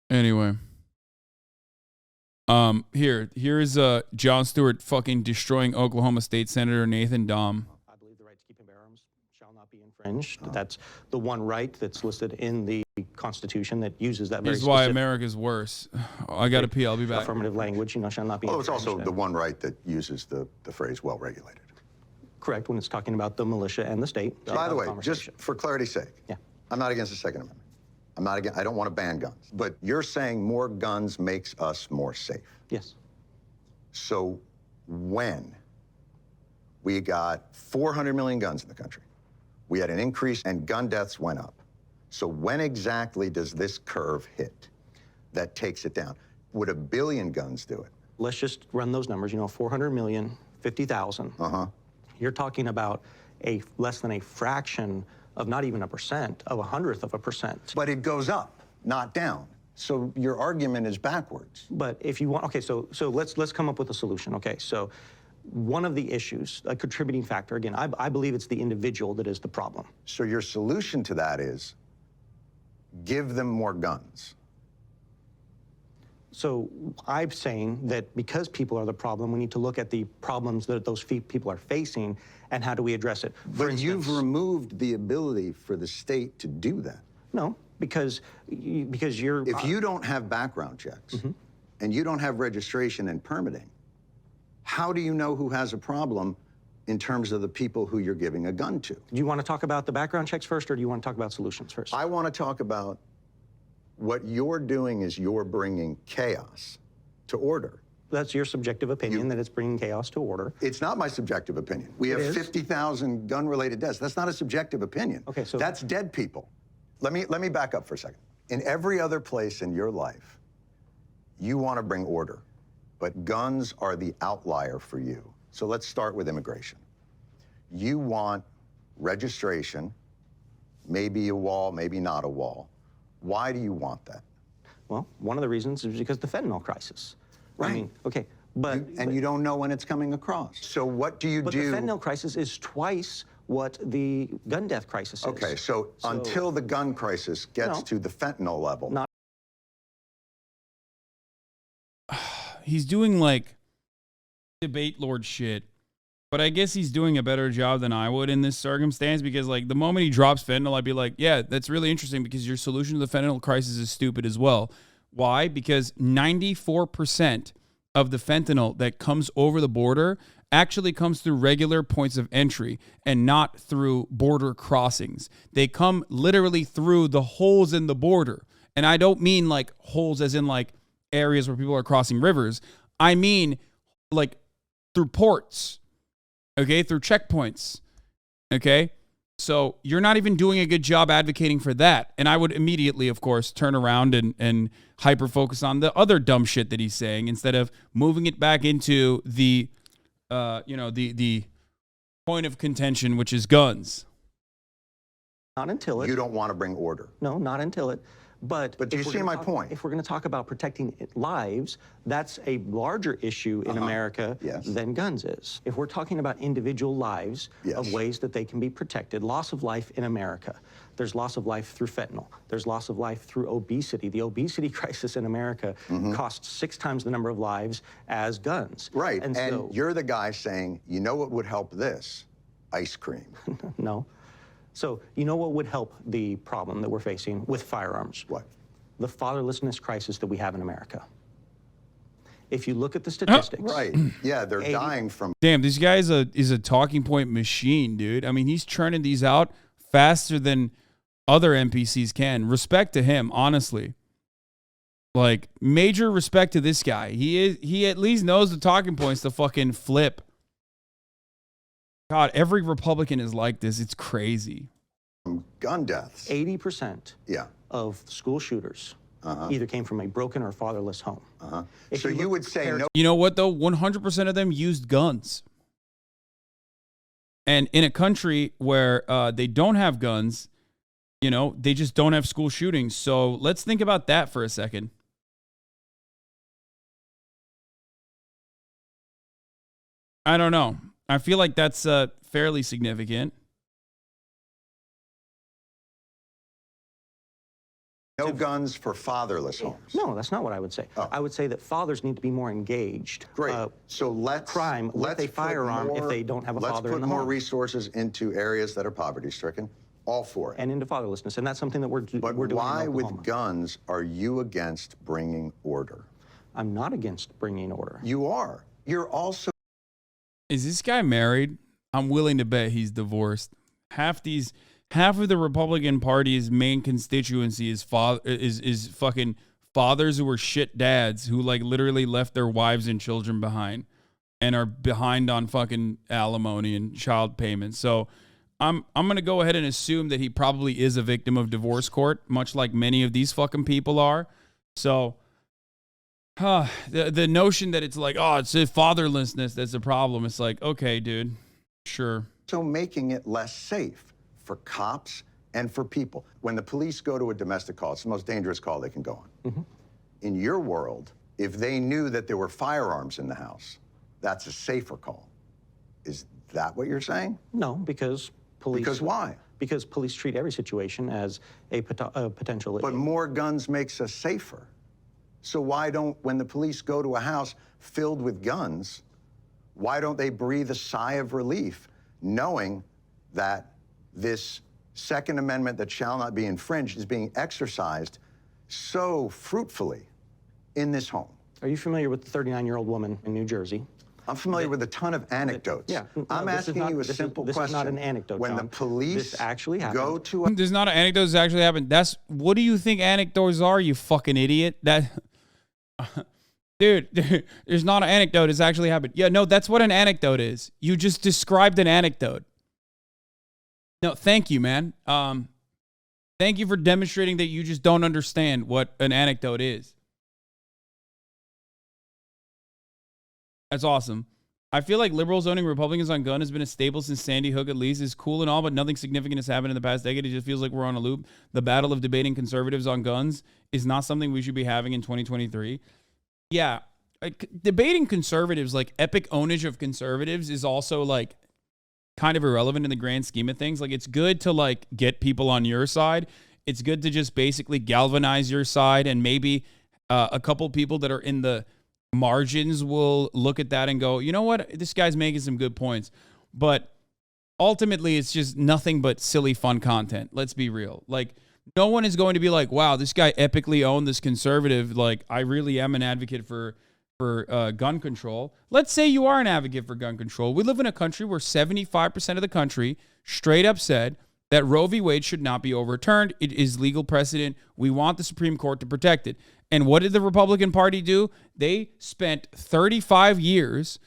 Anyway. Here's John Stewart fucking destroying Oklahoma State Senator Nathan Dahm. I believe the right to keep and bear arms shall not be infringed. That's the one right that's listed in the Constitution that uses that very Here's why America's worse. I gotta pee. I'll be back. Affirmative language, shall not be infringed. Well, it's also the one right that uses the phrase well-regulated. Correct, when it's talking about the militia and the state. By the way, just for clarity's sake, yeah. I'm not against the Second Amendment. I don't want to ban guns. But you're saying more guns makes us more safe. Yes. So when we got 400 million guns in the country, we had an increase and gun deaths went up. So when exactly does this curve hit that takes it down? Would 1 billion guns do it? Let's just run those numbers. 400 million, 50,000. You're talking about less than a fraction of not even 1%, of 1/100%. But it goes up, not down. So your argument is backwards. But if you want, okay, so let's come up with a solution. Okay, so one of the issues, a contributing factor, again, I believe it's the individual that is the problem. So your solution to that is give them more guns. So I'm saying that because people are the problem, we need to look at the problems that those people are facing and how do we address it. But you've removed the ability for the state to do that. No, because you're... If you don't have background checks and you don't have registration and permitting, how do you know who has a problem in terms of the people who you're giving a gun to? Do you want to talk about the background checks first, or do you want to talk about solutions first? I want to talk about what you're doing is you're bringing chaos to order. That's your subjective opinion, that it's bringing chaos to order. It's not my subjective opinion. We have 50,000 gun-related deaths. That's not a subjective opinion. Okay, so that's dead people. Let me back up for a second. In every other place in your life, you want to bring order, but guns are the outlier for you. So let's start with immigration. You want registration, maybe a wall, maybe not a wall. Why do you want that? Well, one of the reasons is because the fentanyl crisis. Right. I mean, okay, but... you don't know when it's coming across. So what do you do? But the fentanyl crisis is twice what the gun death crisis is. Okay, so until the gun crisis gets to the fentanyl level... He's doing, like, debate lord shit. But I guess he's doing a better job than I would in this circumstance because, like, the moment he drops fentanyl, I'd be like, yeah, that's really interesting because your solution to the fentanyl crisis is stupid as well. Why? Because 94% of the fentanyl that comes over the border actually comes through regular points of entry and not through border crossings. They come literally through the holes in the border. And I don't mean, like, holes as in, like, areas where people are crossing rivers. I mean, like, through ports. Okay, through checkpoints, okay? So you're not even doing a good job advocating for that. And I would immediately, of course, turn around and hyper-focus on the other dumb shit that he's saying instead of moving it back into the, the point of contention, which is guns. Not until it... You don't want to bring order. No, not until it... But do you see my point? If we're going to talk about protecting lives, that's a larger issue in America than guns is. If we're talking about individual lives of ways that they can be protected, loss of life in America, there's loss of life through fentanyl. There's loss of life through obesity. The obesity crisis in America costs 6 times the number of lives as guns. Right, and so, you're the guy saying, you know what would help this? Ice cream. No. So, you know what would help the problem that we're facing with firearms? What? The fatherlessness crisis that we have in America. If you look at the statistics... Right. Yeah, they're dying from... Damn, this guy is a talking point machine, dude. I mean, he's churning these out faster than other NPCs can. Respect to him, honestly. Like, major respect to this guy. He at least knows the talking points to fucking flip. God, every Republican is like this. It's crazy. Gun deaths. 80% of school shooters either came from a broken or fatherless home. So you would say no. You know what, though? 100% of them used guns. And in a country where they don't have guns, they just don't have school shootings. So let's think about that for a second. I don't know. I feel like that's fairly significant. No guns for fatherless homes. No, that's not what I would say. Oh. I would say that fathers need to be more engaged. Great. So let's crime with a firearm if they don't have a father in the Let's put more home. resources into areas that are poverty-stricken. All for it. And into fatherlessness, and that's something that we're doing. But in why, with Oklahoma. guns, are you against bringing order? I'm not against bringing order. You are. You're also. Is this guy married? I'm willing to bet he's divorced. Half of the Republican Party's main constituency is fucking fathers who were shit dads who like literally left their wives and children behind and are behind on fucking alimony and child payments. So I'm going to go ahead and assume that he probably is a victim of divorce court, much like many of these fucking people are. So the notion that it's like, oh, it's a fatherlessness that's a problem. It's like, okay, dude, sure. So making it less safe for cops and for people. When the police go to a domestic call, it's the most dangerous call they can go on. Mm-hmm. In your world, if they knew that there were firearms in the house, that's a safer call. Is that what you're saying? No, because police. Because why? Because police treat every situation as a potential. But more guns makes us safer. So why don't, when the police go to a house filled with guns, why don't they breathe a sigh of relief knowing that this Second Amendment that shall not be infringed is being exercised so fruitfully in this home? Are you familiar with the 39-year-old woman in New Jersey? I'm familiar with a ton of anecdotes. Yeah, I'm asking you a simple question. This is not an anecdote, When John. the police This actually happened. go to a... There's not an anecdote that's actually happened. What do you think anecdotes are, you fucking idiot? Dude, there's not an anecdote. It's actually happened. Yeah, no, that's what an anecdote is. You just described an anecdote. No, thank you, man. Thank you for demonstrating that you just don't understand what an anecdote is. That's awesome. I feel like liberals owning Republicans on gun has been a staple since Sandy Hook, at least. Is cool and all, but nothing significant has happened in the past decade. It just feels like we're on a loop. The battle of debating conservatives on guns is not something we should be having in 2023. Yeah, like, debating conservatives, like epic ownage of conservatives, is also like kind of irrelevant in the grand scheme of things. Like, it's good to like get people on your side. It's good to just basically galvanize your side, and maybe a couple people that are in the margins will look at that and go, you know what, this guy's making some good points. But ultimately, it's just nothing but silly, fun content. Let's be real. Like, no one is going to be like, wow, this guy epically owned this conservative. Like, I really am an advocate for gun control. Let's say you are an advocate for gun control. We live in a country where 75% of the country straight up said that Roe v. Wade should not be overturned. It is legal precedent. We want the Supreme Court to protect it. And what did the Republican Party do? They spent 35 years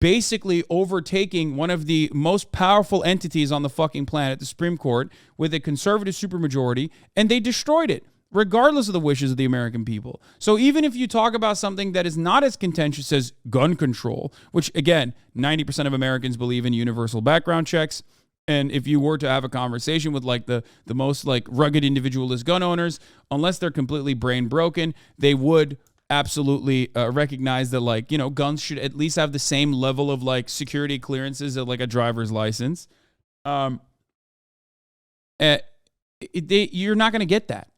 basically overtaking one of the most powerful entities on the fucking planet, the Supreme Court, with a conservative supermajority, and they destroyed it, regardless of the wishes of the American people. So even if you talk about something that is not as contentious as gun control, which, again, 90% of Americans believe in universal background checks, and if you were to have a conversation with like the most like rugged individualist gun owners, unless they're completely brain broken, they would absolutely recognize that, like, you know, guns should at least have the same level of like security clearances of like a driver's license. You're not going to get that.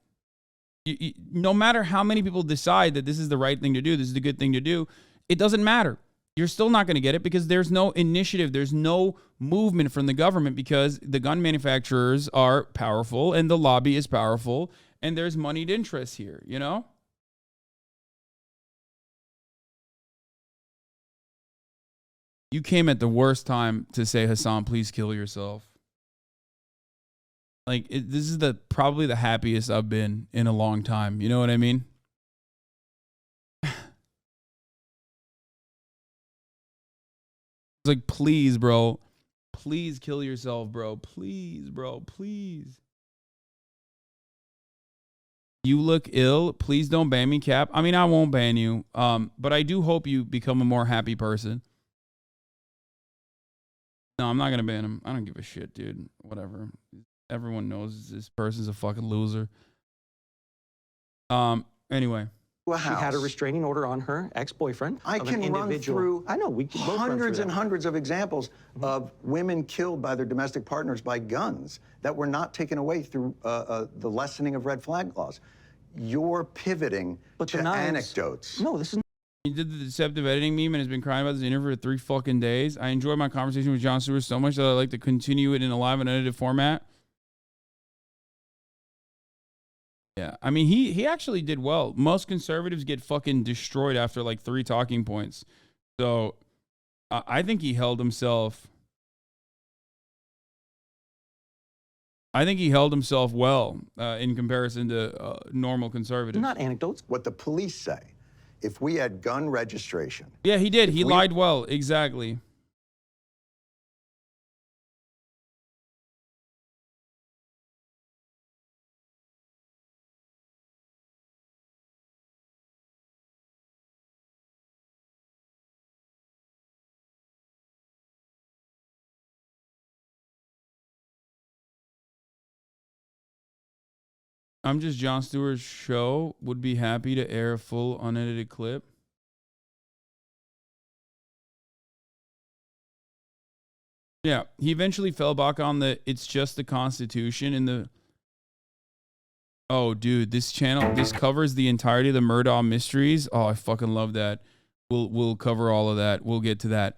No matter how many people decide that this is the right thing to do, this is the good thing to do, it doesn't matter. You're still not going to get it because there's no initiative. There's no movement from the government because the gun manufacturers are powerful and the lobby is powerful and there's moneyed interests here, you know? You came at the worst time to say, Hasan, please kill yourself. Like, this is probably the happiest I've been in a long time. You know what I mean? Like, please, bro. Please kill yourself, bro. Please, bro. Please. You look ill. Please don't ban me, Cap. I mean, I won't ban you. But I do hope you become a more happy person. No, I'm not going to ban him. I don't give a shit, dude. Whatever. Everyone knows this person's a fucking loser. Anyway. She had a restraining order on her ex-boyfriend. I can run through hundreds and hundreds of examples of women killed by their domestic partners by guns that were not taken away through the lessening of red flag laws. You're pivoting to anecdotes. No, this is. He did the deceptive editing meme and has been crying about this interview for 3 fucking days. I enjoyed my conversation with Jon Stewart so much that I'd like to continue it in a live and edited format. Yeah, I mean, he actually did well. Most conservatives get fucking destroyed after like 3 talking points. So I think he held himself. I think he held himself well in comparison to normal conservatives. Not anecdotes. What the police say. If we had gun registration. Yeah, he did. He lied well. Exactly. I'm just Jon Stewart's show would be happy to air a full unedited clip. Yeah, he eventually fell back on the it's just the Constitution and the. Oh, dude, this channel, this covers the entirety of the Murdaugh mysteries. Oh, I fucking love that. We'll cover all of that. We'll get to that.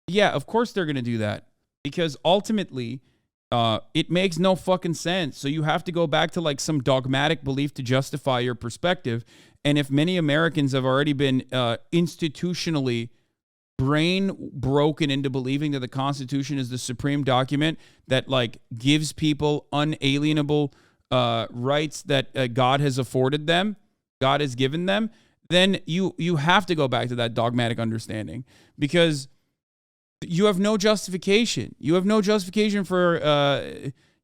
Yeah, of course they're gonna do that because ultimately, it makes no fucking sense. So you have to go back to like some dogmatic belief to justify your perspective. And if many Americans have already been institutionally brain broken into believing that the Constitution is the supreme document that like gives people unalienable rights that God has afforded them, God has given them, then you have to go back to that dogmatic understanding because you have no justification. You have no justification for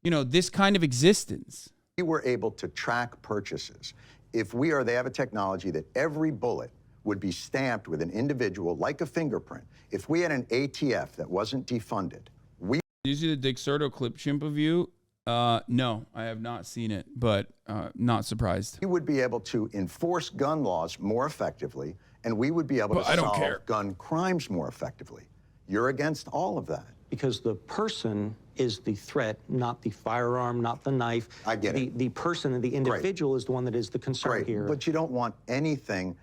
this kind of existence. We were able to track purchases. If they have a technology that every bullet would be stamped with an individual like a fingerprint. If we had an ATF that wasn't defunded, Did you see the Dixerto clip chimp of you? No, I have not seen it, but not surprised. We would be able to enforce gun laws more effectively, and we would be able to solve gun crimes more effectively. You're against all of that. Because the person is the threat, not the firearm, not the knife. I get it. The person and the individual is the one that is the concern here. But you don't want anything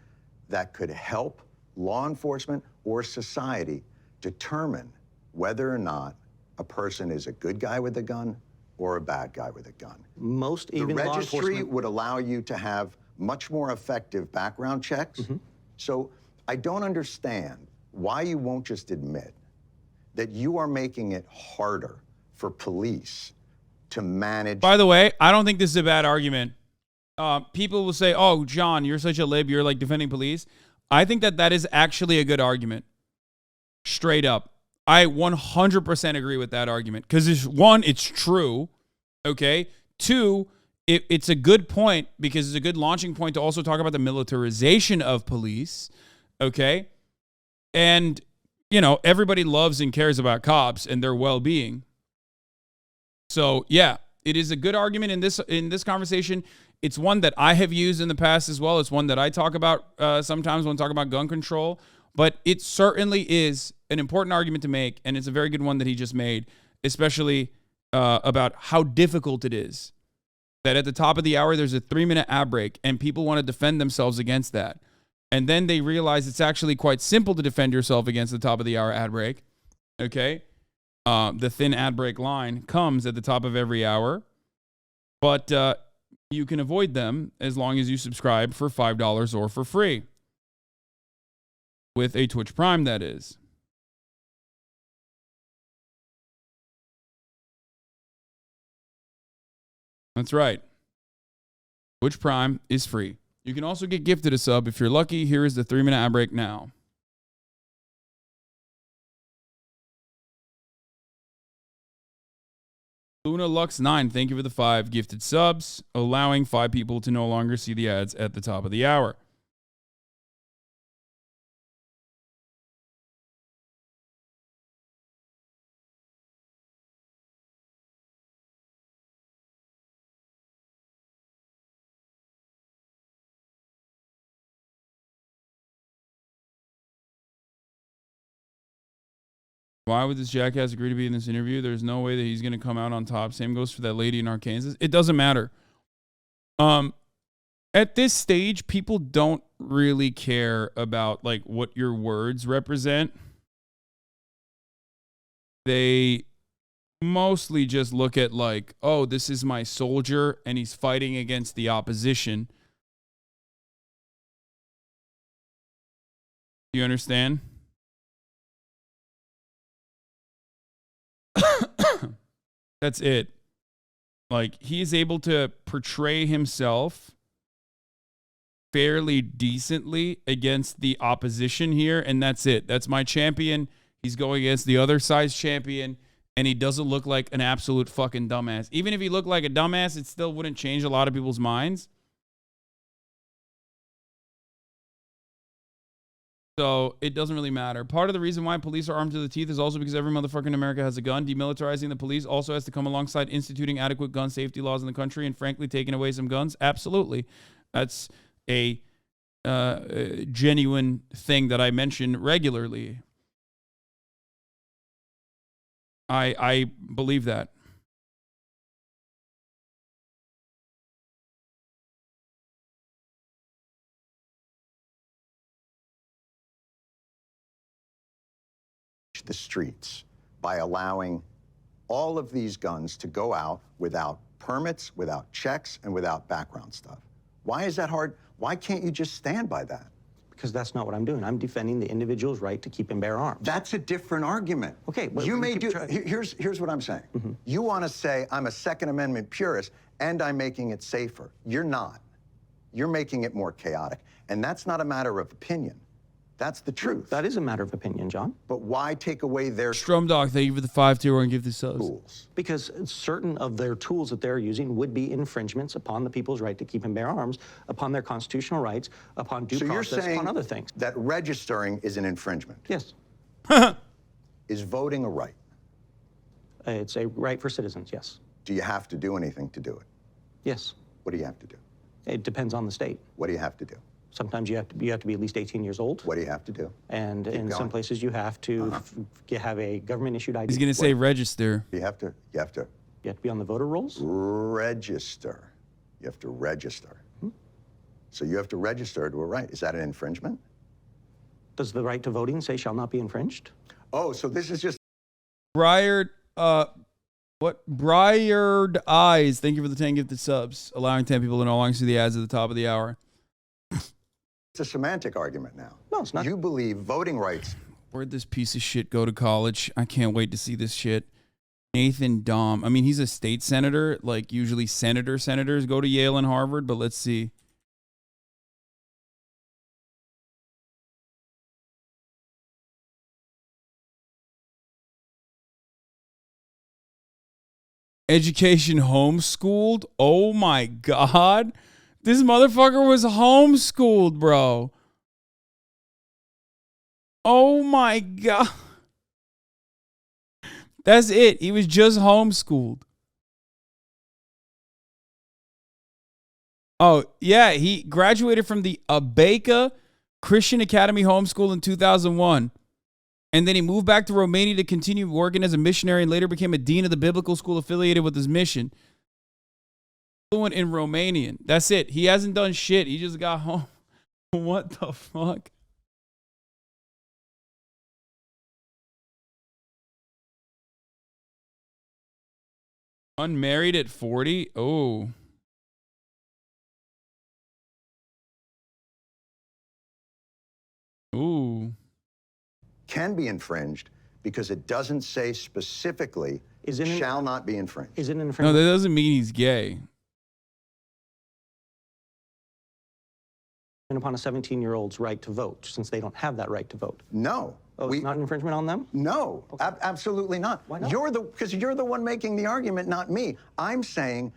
that could help law enforcement or society determine whether or not a person is a good guy with a gun or a bad guy with a gun. Even the law registry enforcement would allow you to have much more effective background checks. So I don't understand why you won't just admit that you are making it harder for police to manage. By the way, I don't think this is a bad argument. People will say, oh, John, you're such a lib. You're like defending police. I think that is actually a good argument. Straight up. I 100% agree with that argument. Because one, it's true. Okay. Two, it's a good point because it's a good launching point to also talk about the militarization of police. Okay. And, everybody loves and cares about cops and their well-being. So, yeah, it is a good argument in this conversation. It's one that I have used in the past as well. It's one that I talk about sometimes when I talk about gun control. But it certainly is an important argument to make, and it's a very good one that he just made, especially about how difficult it is that at the top of the hour there's a 3-minute ad break, and people want to defend themselves against that. And then they realize it's actually quite simple to defend yourself against the top of the hour ad break. Okay? The thin ad break line comes at the top of every hour. But you can avoid them as long as you subscribe for $5 or for free. With a Twitch Prime, that is. That's right. Twitch Prime is free. You can also get gifted a sub if you're lucky. Here is the 3-minute ad break now. Luna Lux 9, thank you for the 5 gifted subs, allowing 5 people to no longer see the ads at the top of the hour. Why would this jackass agree to be in this interview? There's no way that he's going to come out on top. Same goes for that lady in Arkansas. It doesn't matter. At this stage, people don't really care about like what your words represent. They mostly just look at like, oh, this is my soldier and he's fighting against the opposition. Do you understand? That's it. Like, he is able to portray himself fairly decently against the opposition here, and that's it. That's my champion. He's going against the other side's champion, and he doesn't look like an absolute fucking dumbass. Even if he looked like a dumbass, it still wouldn't change a lot of people's minds. So it doesn't really matter. Part of the reason why police are armed to the teeth is also because every motherfucker in America has a gun. Demilitarizing the police also has to come alongside instituting adequate gun safety laws in the country and, frankly, taking away some guns. Absolutely. That's a genuine thing that I mention regularly. I believe that. The streets by allowing all of these guns to go out without permits, without checks, and without background stuff. Why is that hard? Why can't you just stand by that? Because that's not what I'm doing. I'm defending the individual's right to keep and bear arms. That's a different argument. Okay, well, you may do. Here's what I'm saying. Mm-hmm. You want to say I'm a Second Amendment purist and I'm making it safer. You're not. You're making it more chaotic, and that's not a matter of opinion. That's the truth. That is a matter of opinion, John. But why take away their Strumdog, thank you for the 5-tier and give the subs. tools? Because certain of their tools that they're using would be infringements upon the people's right to keep and bear arms, upon their constitutional rights, upon due process, upon other things. That registering is an infringement? Yes. Is voting a right? It's a right for citizens, yes. Do you have to do anything to do it? Yes. What do you have to do? It depends on the state. What do you have to do? Sometimes you have to be at least 18 years old. What do you have to do? And in some places you have to have a government-issued ID. He's going to say register. You have to be on the voter rolls? Register. You have to register. So you have to register to a right. Is that an infringement? Does the right to voting say shall not be infringed? Oh, so this is just... Briard Eyes, thank you for the 10 gifted subs, allowing 10 people to no longer see the ads at the top of the hour. It's a semantic argument now. No, it's not. You believe voting rights. Where'd this piece of shit go to college? I can't wait to see this shit. Nathan Dom. I mean, he's a state senator. Like, usually senators go to Yale and Harvard, but let's see. Education homeschooled? Oh my God. This motherfucker was homeschooled, bro. Oh my God. That's it. He was just homeschooled. Oh, yeah. He graduated from the Abeka Christian Academy Homeschool in 2001. And then he moved back to Romania to continue working as a missionary and later became a dean of the biblical school affiliated with his mission. Fluent in Romanian. That's it. He hasn't done shit. He just got home. What the fuck? Unmarried at 40? Oh. Ooh. Can be infringed because it doesn't say specifically shall not be infringed. Is it an No, infringement? that doesn't mean he's gay. Upon a 17-year-old's right to vote, since they don't have that right to vote. No. Oh, it's not an infringement on them? No, okay. Absolutely not. Why not? Because you're the one making the argument, not me. I'm saying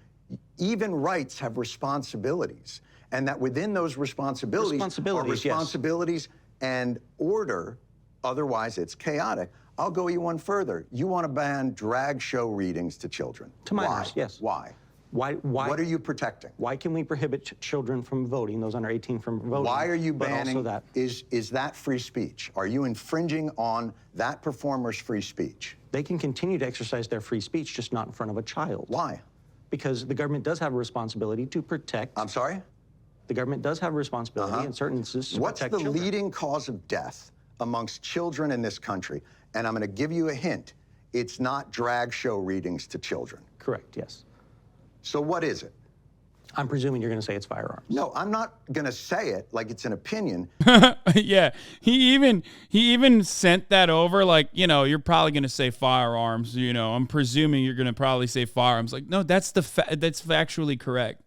even rights have responsibilities, and that within those responsibilities are responsibilities and order. Otherwise, it's chaotic. I'll go you one further. You want to ban drag show readings to children. To minors, yes. Why? Why? What are you protecting? Why can we prohibit children from voting, those under 18 from voting? Why are you but banning? Also that? Is that free speech? Are you infringing on that performer's free speech? They can continue to exercise their free speech, just not in front of a child. Why? because the government does have a responsibility to protect. I'm sorry? The government does have a responsibility in certain instances to What's protect the children. leading cause of death amongst children in this country? And I'm going to give you a hint. It's not drag show readings to children. Correct, yes. So what is it? I'm presuming you're going to say it's firearms. No, I'm not going to say it like it's an opinion. Yeah, he even sent that over like, you know, you're probably going to say firearms, you know. I'm presuming you're going to probably say firearms. Like, no, that's that's factually correct.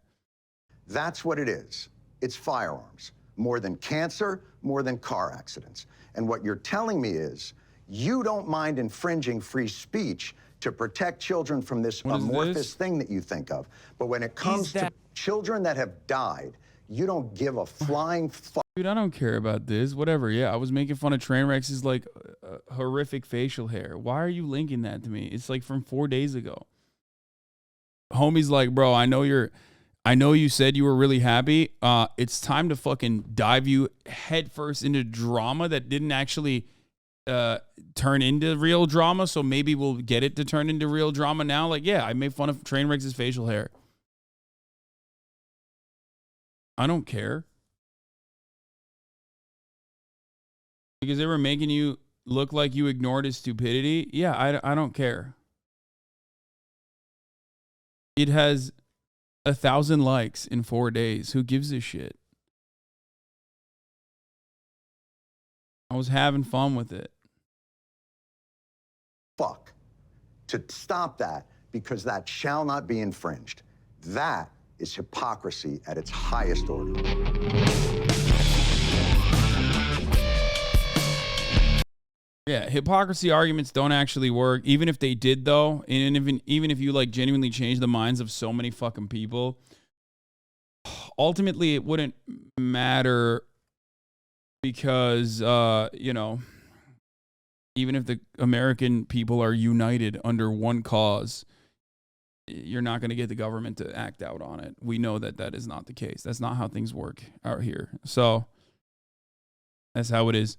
That's what it is. It's firearms. More than cancer, more than car accidents. And what you're telling me is you don't mind infringing free speech to protect children from this amorphous thing that you think of. But when it comes to children that have died, you don't give a flying fuck. Dude, I don't care about this. Whatever. Yeah, I was making fun of Trainwreck's like horrific facial hair. Why are you linking that to me? It's like from 4 days ago. Homie's like, bro, I know you said you were really happy. It's time to fucking dive you headfirst into drama that didn't actually turn into real drama. So maybe we'll get it to turn into real drama now. Like, yeah, I made fun of Trainwreck's facial hair. I don't care. Because they were making you look like you ignored his stupidity. Yeah, I don't care. It has 1,000 likes in 4 days. Who gives a shit? I was having fun with it. Fuck. To stop that, because that shall not be infringed. That is hypocrisy at its highest order. Yeah, hypocrisy arguments don't actually work. Even if they did, though, and even if you like genuinely change the minds of so many fucking people, ultimately it wouldn't matter because, you know, even if the American people are united under one cause, you're not going to get the government to act out on it. We know that that is not the case. That's not how things work out here. So that's how it is.